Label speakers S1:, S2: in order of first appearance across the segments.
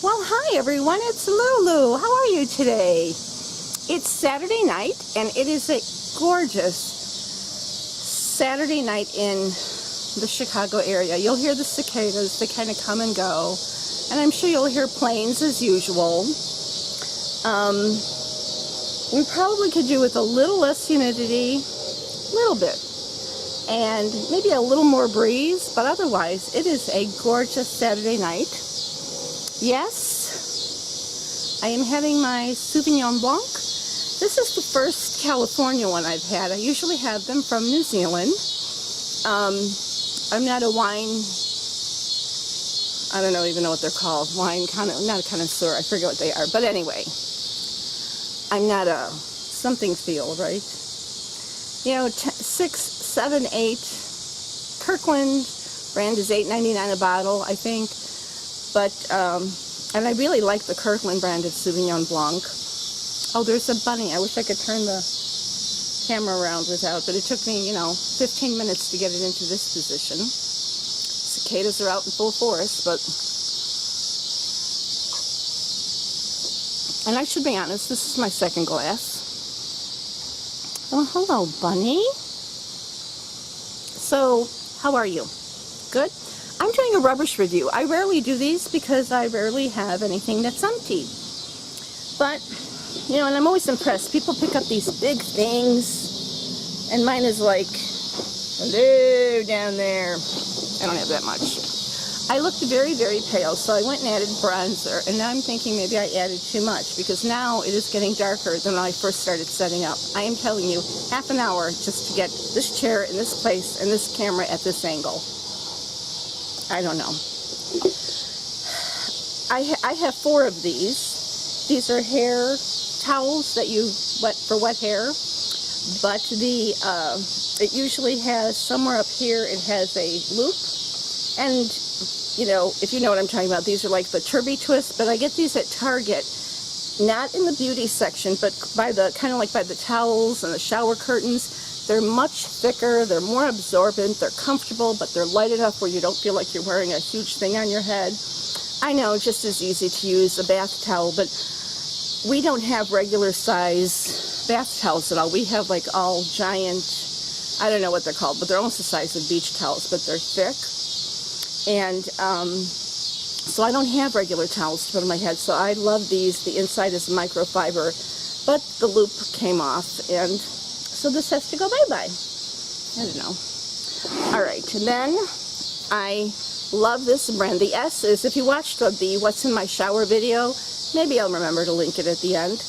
S1: Well, hi everyone, it's Lulu. How are you today? It's Saturday night, and it is a gorgeous Saturday night in the Chicago area. You'll hear the cicadas, they kind of come and go, and I'm sure you'll hear planes as usual. We probably could do with a little less humidity, a little bit, and maybe a little more breeze, but otherwise it is a gorgeous Saturday night. Yes, I am having my Sauvignon Blanc. This is the first California one I've had. I usually have them from New Zealand. I'm not a wine, I don't even know what they're called. Wine, not a connoisseur, I forget what they are. But anyway, I'm not a something field, right? You know, 6, 7, 8. Kirkland brand is $8.99 a bottle, I think. But, and I really like the Kirkland brand of Sauvignon Blanc. Oh, there's a bunny. I wish I could turn the camera around without, but it took me, 15 minutes to get it into this position. Cicadas are out in full force, but... And I should be honest, this is my second glass. Oh, hello, bunny. So, how are you? Good? I'm doing a rubbish review. I rarely do these because I rarely have anything that's empty. But, and I'm always impressed. People pick up these big things, and mine is like, hello, down there. I don't have that much. I looked very, very pale, so I went and added bronzer, and now I'm thinking maybe I added too much, because now it is getting darker than when I first started setting up. I am telling you, half an hour just to get this chair in this place and this camera at this angle. I don't know. I have 4 of these. These are hair towels that you wet for wet hair, but it usually has somewhere up here, it has a loop, and if you know what I'm talking about, these are like the Turby Twist, but I get these at Target, not in the beauty section, but by the kind of like by the towels and the shower curtains. They're much thicker, they're more absorbent, they're comfortable, but they're light enough where you don't feel like you're wearing a huge thing on your head. I know, just as easy to use a bath towel, but we don't have regular size bath towels at all. We have like all giant, I don't know what they're called, but they're almost the size of beach towels, but they're thick. And so I don't have regular towels to put on my head, so I love these. The inside is microfiber, but the loop came off, and so this has to go bye-bye. I don't know. Alright, and then I love this brand. The S is, if you watched the What's in My Shower video, maybe I'll remember to link it at the end.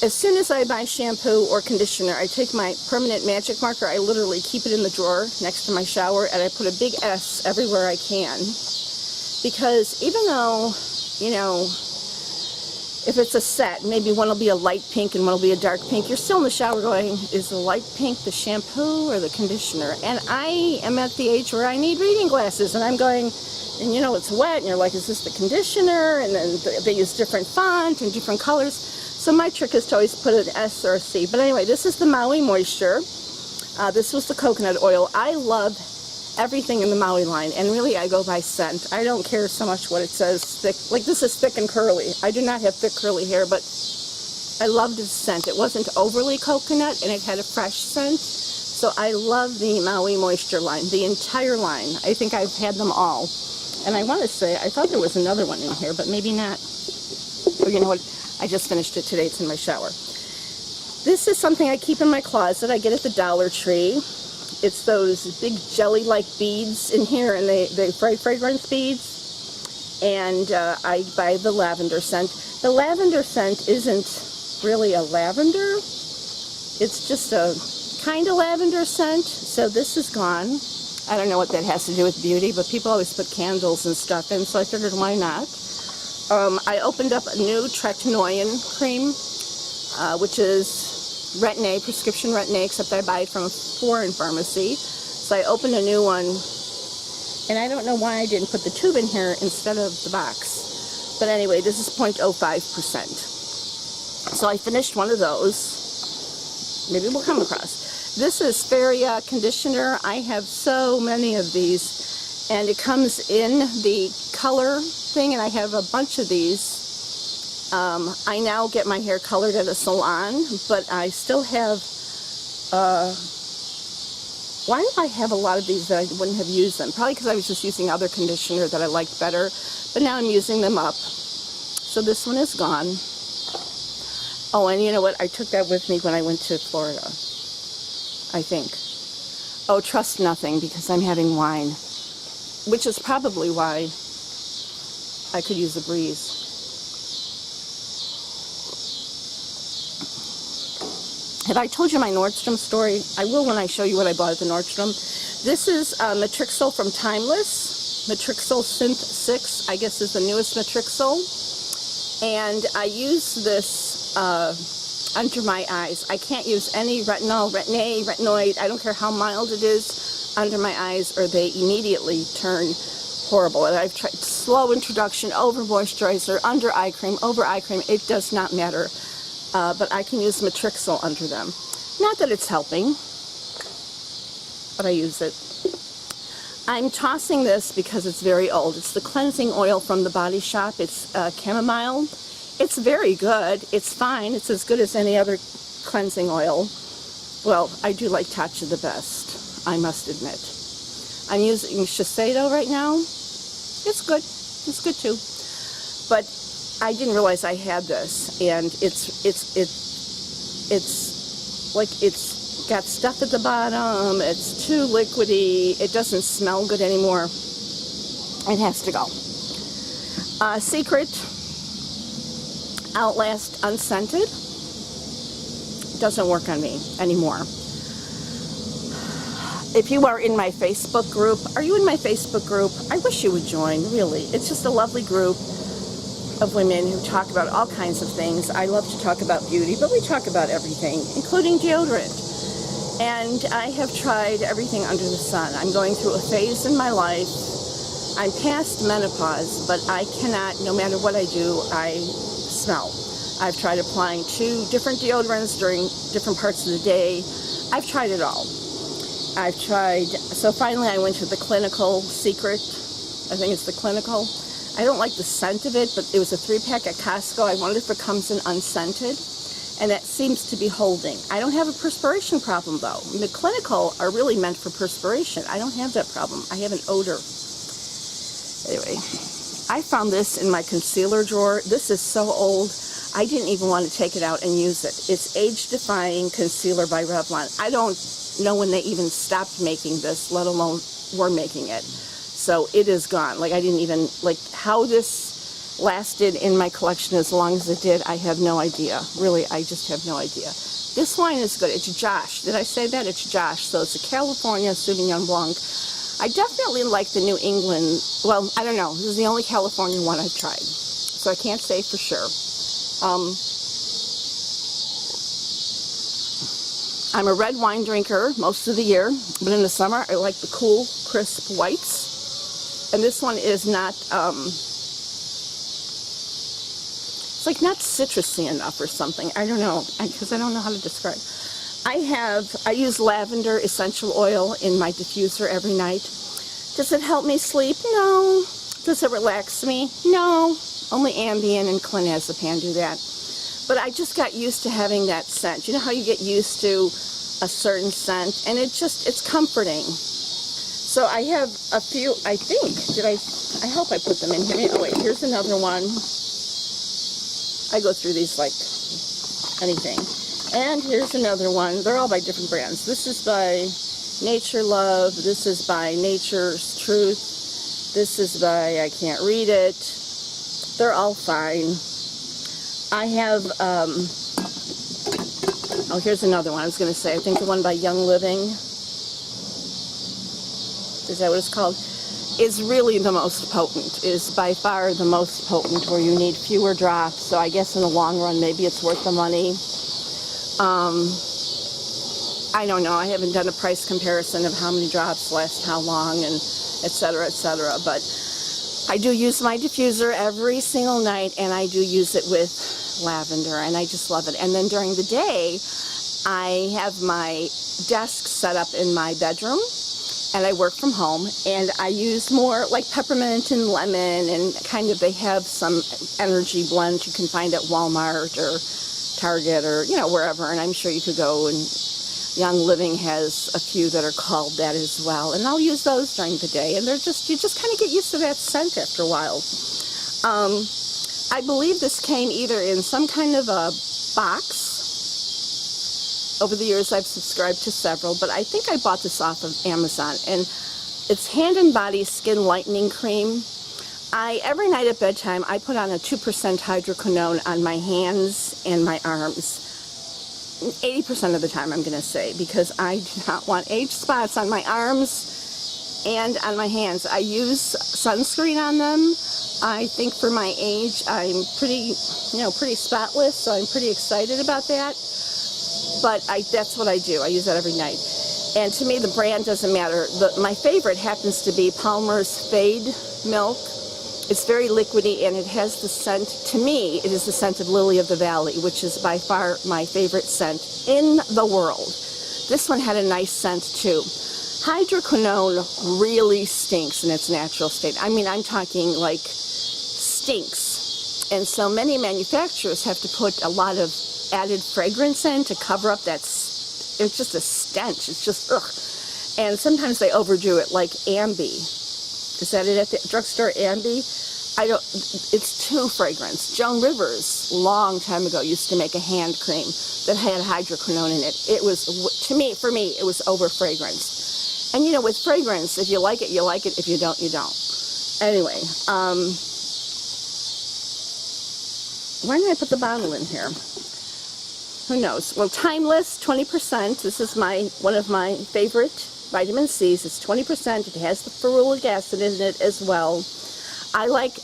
S1: As soon as I buy shampoo or conditioner, I take my permanent magic marker, I literally keep it in the drawer next to my shower, and I put a big S everywhere I can. Because even though, if it's a set, maybe one will be a light pink and one will be a dark pink, you're still in the shower going, is the light pink the shampoo or the conditioner? And I am at the age where I need reading glasses, and I'm going, and it's wet, and you're like, is this the conditioner? And then they use different font and different colors. So my trick is to always put an S or a C. But anyway, this is the Maui Moisture. This was the coconut oil. I love everything in the Maui line, and really I go by scent. I don't care so much what it says thick. Like, this is thick and curly. I do not have thick curly hair, but I loved its scent. It wasn't overly coconut, and it had a fresh scent. So I love the Maui Moisture line, the entire line. I think I've had them all. And I want to say, I thought there was another one in here, but maybe not. Or you know what? I just finished it today. It's in my shower. This is something I keep in my closet. I get at the Dollar Tree. It's those big jelly-like beads in here, and they're fragrance beads. And I buy the lavender scent. The lavender scent isn't really a lavender. It's just a kind of lavender scent. So this is gone. I don't know what that has to do with beauty, but people always put candles and stuff in, so I figured why not. I opened up a new tretinoin cream, which is Retin-A, prescription Retin-A, except I buy it from a foreign pharmacy. So I opened a new one, and I don't know why I didn't put the tube in here instead of the box. But anyway, this is 0.05%. So I finished one of those. Maybe we'll come across. This is Feria conditioner. I have so many of these. And it comes in the color thing, and I have a bunch of these. I now get my hair colored at a salon, but I still have, why do I have a lot of these that I wouldn't have used them? Probably because I was just using other conditioner that I liked better, but now I'm using them up. So this one is gone. Oh, and you know what? I took that with me when I went to Florida, I think. Oh, trust nothing, because I'm having wine, which is probably why I could use a breeze. Have I told you my Nordstrom story? I will when I show you what I bought at the Nordstrom. This is Matrixyl from Timeless. Matrixyl Synth 6, I guess, is the newest Matrixyl. And I use this under my eyes. I can't use any retinol, retin-A, retinoid, I don't care how mild it is, under my eyes, or they immediately turn horrible. And I've tried slow introduction, over moisturizer, under eye cream, over eye cream, it does not matter. But I can use Matrixyl under them. Not that it's helping, but I use it. I'm tossing this because it's very old. It's the cleansing oil from the Body Shop. It's chamomile. It's very good. It's fine. It's as good as any other cleansing oil. Well, I do like Tatcha the best, I must admit. I'm using Shiseido right now. It's good. It's good too. But I didn't realize I had this, and it's like it's got stuff at the bottom. It's too liquidy. It doesn't smell good anymore. It has to go. Secret Outlast Unscented doesn't work on me anymore. If you are in my Facebook group, are you in my Facebook group? I wish you would join, really. It's just a lovely group of women who talk about all kinds of things. I love to talk about beauty, but we talk about everything, including deodorant. And I have tried everything under the sun. I'm going through a phase in my life. I'm past menopause, but I cannot, no matter what I do, I smell. I've tried applying 2 different deodorants during different parts of the day. I've tried it all. I've tried, so finally I went to the Clinical Secret. I think it's the Clinical. I don't like the scent of it, but it was a 3-pack at Costco. I wondered if it comes in unscented, and that seems to be holding. I don't have a perspiration problem, though. The Clinical are really meant for perspiration. I don't have that problem. I have an odor. Anyway, I found this in my concealer drawer. This is so old, I didn't even want to take it out and use it. It's Age-Defying Concealer by Revlon. I don't know when they even stopped making this, let alone were making it. So it is gone. Like, I didn't even, like, how this lasted in my collection as long as it did, I have no idea. Really, I just have no idea. This wine is good. It's Josh. Did I say that? It's Josh. So it's a California Sauvignon Blanc. I definitely like the New England. Well, I don't know. This is the only California one I've tried. So I can't say for sure. I'm a red wine drinker most of the year, but in the summer I like the cool, crisp whites. And this one is not, it's like not citrusy enough or something. I don't know, because I don't know how to describe. I use lavender essential oil in my diffuser every night. Does it help me sleep? No. Does it relax me? No. Only Ambien and clonazepam do that. But I just got used to having that scent. You know how you get used to a certain scent? And it's comforting. So I have a few, I think, I hope I put them in here. Oh wait, here's another one. I go through these like anything. And here's another one. They're all by different brands. This is by Nature Love. This is by Nature's Truth. This is by, I can't read it. They're all fine. I have, oh, here's another one I was going to say. I think the one by Young Living. Is that what it's called? Is really the most potent, is by far the most potent, where you need fewer drops. So I guess in the long run, maybe it's worth the money. I don't know. I haven't done a price comparison of how many drops last how long, and et cetera, but I do use my diffuser every single night, and I do use it with lavender, and I just love it. And then during the day, I have my desk set up in my bedroom, and I work from home, and I use more like peppermint and lemon, and kind of, they have some energy blends you can find at Walmart or Target or, you know, wherever, and I'm sure you could go, and Young Living has a few that are called that as well, and I'll use those during the day, and they're just, you just kind of get used to that scent after a while. I believe this came either in some kind of a box. Over the years I've subscribed to several, but I think I bought this off of Amazon, and it's Hand and Body Skin Lightening Cream. Every night at bedtime I put on a 2% hydroquinone on my hands and my arms. 80% of the time, I'm going to say, because I do not want age spots on my arms and on my hands. I use sunscreen on them. I think for my age I'm pretty, you know, pretty spotless, so I'm pretty excited about that. But that's what I do. I use that every night. And to me, the brand doesn't matter. My favorite happens to be Palmer's Fade Milk. It's very liquidy, and it has the scent, to me, it is the scent of Lily of the Valley, which is by far my favorite scent in the world. This one had a nice scent too. Hydroquinone really stinks in its natural state. I mean, I'm talking like stinks. And so many manufacturers have to put a lot of added fragrance in to cover up that, it's just a stench. It's just, ugh. And sometimes they overdo it, like Ambi. Is that it at the drugstore, Ambi? It's too fragrance. Joan Rivers, long time ago, used to make a hand cream that had hydroquinone in it. It was, for me, it was over fragranced. And you know, with fragrance, if you like it, you like it. If you don't, you don't. Anyway, why did I put the bottle in here? Who knows? Well, Timeless, 20%. This is one of my favorite vitamin C's. It's 20%. It has the ferulic acid in it as well. I like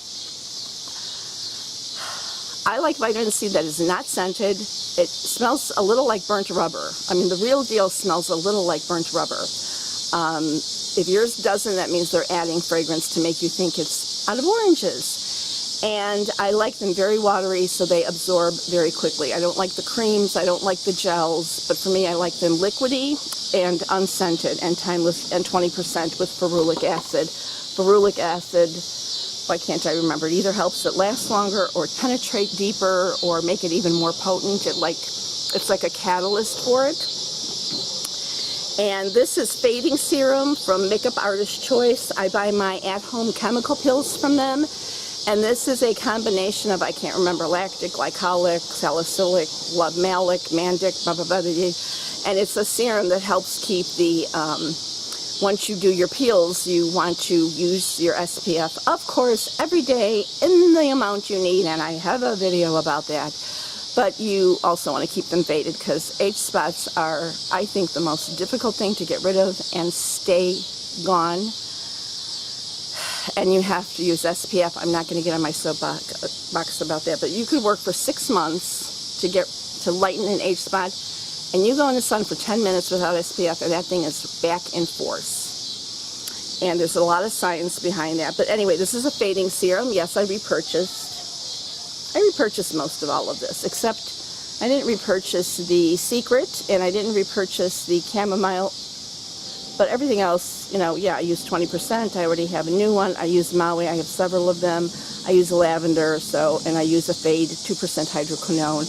S1: vitamin C that is not scented. It smells a little like burnt rubber. I mean, the real deal smells a little like burnt rubber. If yours doesn't, that means they're adding fragrance to make you think it's out of oranges. And I like them very watery, so they absorb very quickly. I don't like the creams, I don't like the gels, but for me, I like them liquidy and unscented, and Timeless, and 20% with ferulic acid. Ferulic acid, why can't I remember? It either helps it last longer, or penetrate deeper, or make it even more potent. It's like a catalyst for it. And this is Fading Serum from Makeup Artist Choice. I buy my at-home chemical pills from them. And this is a combination of, I can't remember, lactic, glycolic, salicylic, malic, mandic, blah, blah, blah, blah. And it's a serum that helps keep the, once you do your peels, you want to use your SPF, of course, every day in the amount you need, and I have a video about that. But you also want to keep them faded, because age spots are, I think, the most difficult thing to get rid of and stay gone. And you have to use SPF. I'm not going to get on my soapbox about that, but you could work for 6 months to lighten an age spot, and you go in the sun for 10 minutes without SPF, and that thing is back in force. And there's a lot of science behind that. But anyway, this is a fading serum. Yes, I repurchased most of all of this, except I didn't repurchase the Secret, and I didn't repurchase the Chamomile. But everything else, you know, yeah, I use 20%. I already have a new one. I use Maui. I have several of them. I use lavender, and I use a Fade 2% hydroquinone.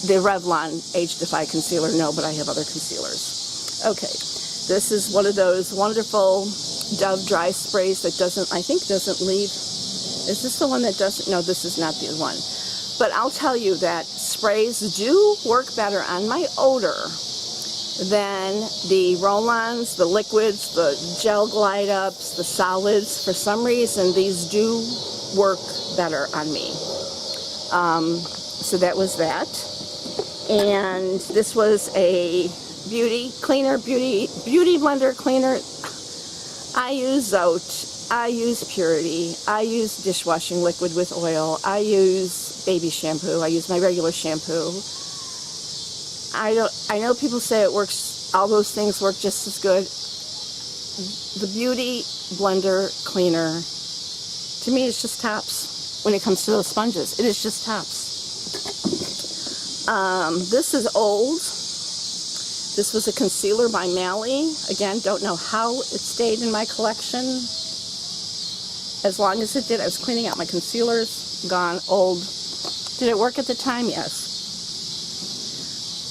S1: The Revlon Age Defy Concealer, no, but I have other concealers. Okay, this is one of those wonderful Dove dry sprays that doesn't leave. Is this the one that doesn't? No, this is not the one. But I'll tell you that sprays do work better on my odor than the roll-ons, the liquids, the gel glide-ups, the solids. For some reason, these do work better on me. So that was that. And this was a beauty blender cleaner. I use Zote. I use Purity. I use dishwashing liquid with oil. I use baby shampoo. I use my regular shampoo. I know people say it works, all those things work just as good. The Beauty Blender Cleaner, to me, it's just tops when it comes to those sponges. It is just tops. This is old. This was a concealer by Mally. Again, don't know how it stayed in my collection as long as it did. I was cleaning out my concealers. Gone. Old. Did it work at the time? Yes.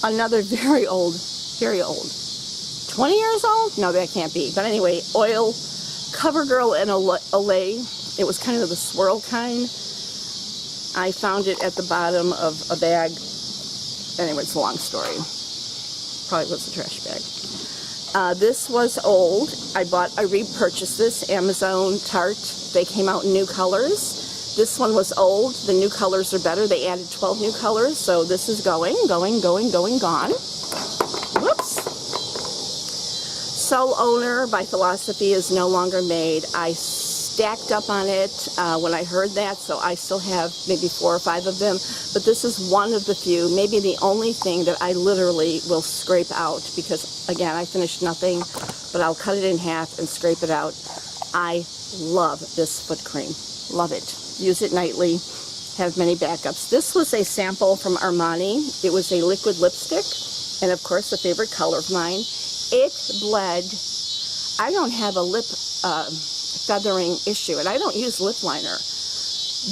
S1: Another very old. 20 years old? No, that can't be. But anyway, oil. CoverGirl and Olay. It was kind of the swirl kind. I found it at the bottom of a bag. Anyway, it's a long story. Probably was a trash bag. This was old. I repurchased this. Amazon Tarte. They came out in new colors. This one was old. The new colors are better. They added 12 new colors. So this is gone. Whoops. Soul Owner by Philosophy is no longer made. I stacked up on it when I heard that, so I still have maybe 4 or 5 of them. But this is one of the few, maybe the only thing that I literally will scrape out because, again, I finished nothing, but I'll cut it in half and scrape it out. I love this foot cream. Love it. Use it nightly. Have many backups. This was a sample from Armani. It was a liquid lipstick, and of course, a favorite color of mine. It bled. I don't have a lip feathering issue, and I don't use lip liner.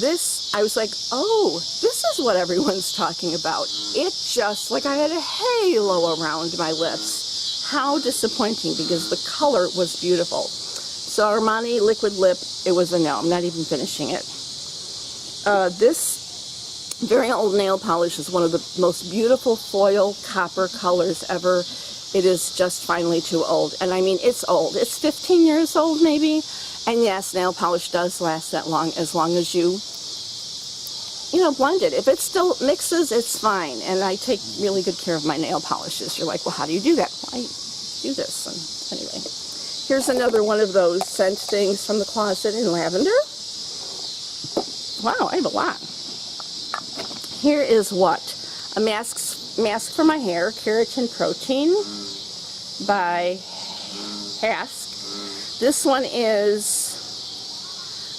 S1: This, I was like, oh, this is what everyone's talking about. It just, like I had a halo around my lips. How disappointing, because the color was beautiful. So Armani liquid lip, it was a no. I'm not even finishing it. This very old nail polish is one of the most beautiful foil copper colors ever. It is just finally too old. And I mean, it's old. It's 15 years old maybe. And yes, nail polish does last that long as you blend it. If it still mixes, it's fine. And I take really good care of my nail polishes. You're like, well, how do you do that? Well, I do this. And anyway, here's another one of those scent things from the closet in lavender. Wow, I have a lot. Here is what? A mask for my hair, Keratin Protein by Hask. This one is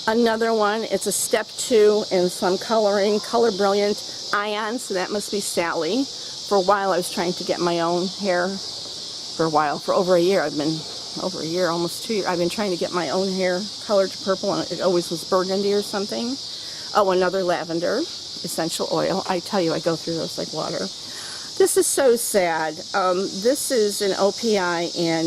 S1: another one. It's a step 2 in some coloring, Color Brilliant Ion, so that must be Sally. For a while I was trying to get my own hair. For over a year. Almost 2 years. I've been trying to get my own hair colored to purple, and it always was burgundy or something. Oh, another lavender essential oil. I tell you, I go through those like water. This is so sad. This is an OPI in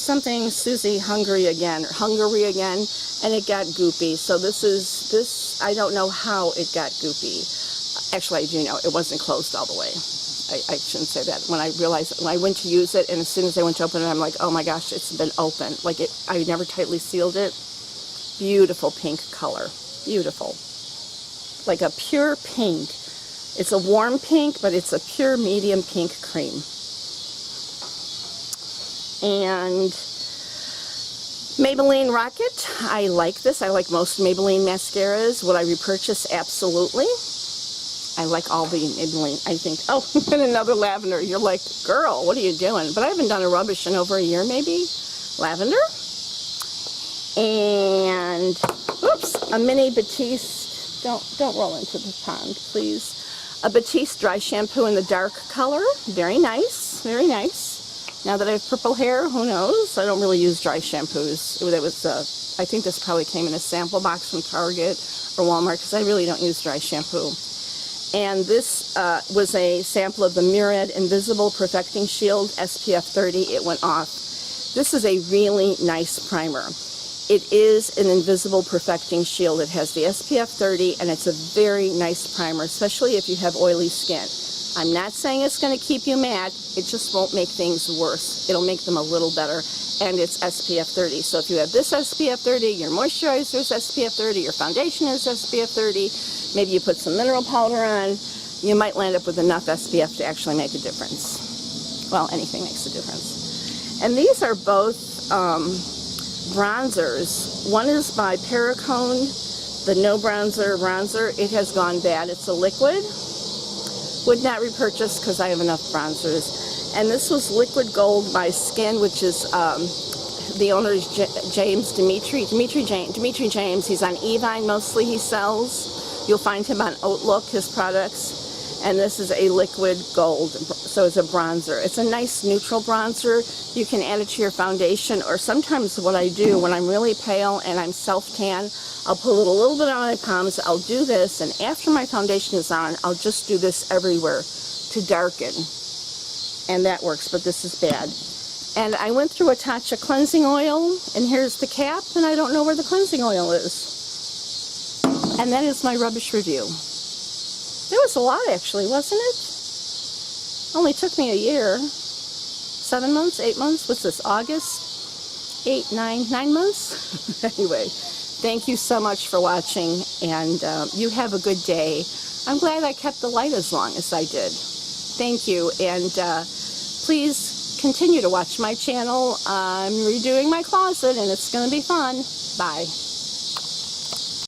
S1: something Susie Hungary again, and it got goopy. So this I don't know how it got goopy. Actually, I do know. It wasn't closed all the way. I shouldn't say that. When I went to use it, and as soon as I went to open it, I'm like, oh my gosh, it's been open. Like I never tightly sealed it. Beautiful pink color. Beautiful. Like a pure pink. It's a warm pink, but it's a pure medium pink cream. And Maybelline Rocket. I like this. I like most Maybelline mascaras. Would I repurchase? Absolutely. I like all the Maybelline, I think. Oh, and another lavender. You're like, girl, what are you doing? But I haven't done a rubbish in over a year, maybe. Lavender. And, oops, a mini Batiste. Don't roll into the pond, please. A Batiste dry shampoo in the dark color. Very nice. Very nice. Now that I have purple hair, who knows? I don't really use dry shampoos. I think this probably came in a sample box from Target or Walmart, because I really don't use dry shampoo. And this was a sample of the Murad Invisible Perfecting Shield SPF 30. It went off. This is a really nice primer. It is an invisible perfecting shield. It has the SPF 30, and it's a very nice primer, especially if you have oily skin. I'm not saying it's going to keep you matte. It just won't make things worse. It'll make them a little better, and it's SPF 30. So if you have this SPF 30, your moisturizer is SPF 30, your foundation is SPF 30, maybe you put some mineral powder on, you might land up with enough SPF to actually make a difference. Well, anything makes a difference. And these are both bronzers. One is by Perricone, the No Bronzer bronzer. It has gone bad. It's a liquid. Would not repurchase because I have enough bronzers. And this was Liquid Gold by Skin, which is the owner is Dimitri James. He's on Evine mostly. He sells. You'll find him on Outlook, his products. And this is a liquid gold. also as a bronzer. It's a nice neutral bronzer. You can add it to your foundation, or sometimes what I do when I'm really pale and I'm self-tan, I'll put a little bit on my palms, I'll do this, and after my foundation is on, I'll just do this everywhere to darken. And that works, but this is bad. And I went through a Tatcha cleansing oil, and here's the cap, and I don't know where the cleansing oil is. And that is my rubbish review. There was a lot, actually, wasn't it? Only took me a year. 7 months, 8 months? What's this, August? 9 months? Anyway, thank you so much for watching, and you have a good day. I'm glad I kept the light as long as I did. Thank you, and please continue to watch my channel. I'm redoing my closet, and it's going to be fun. Bye.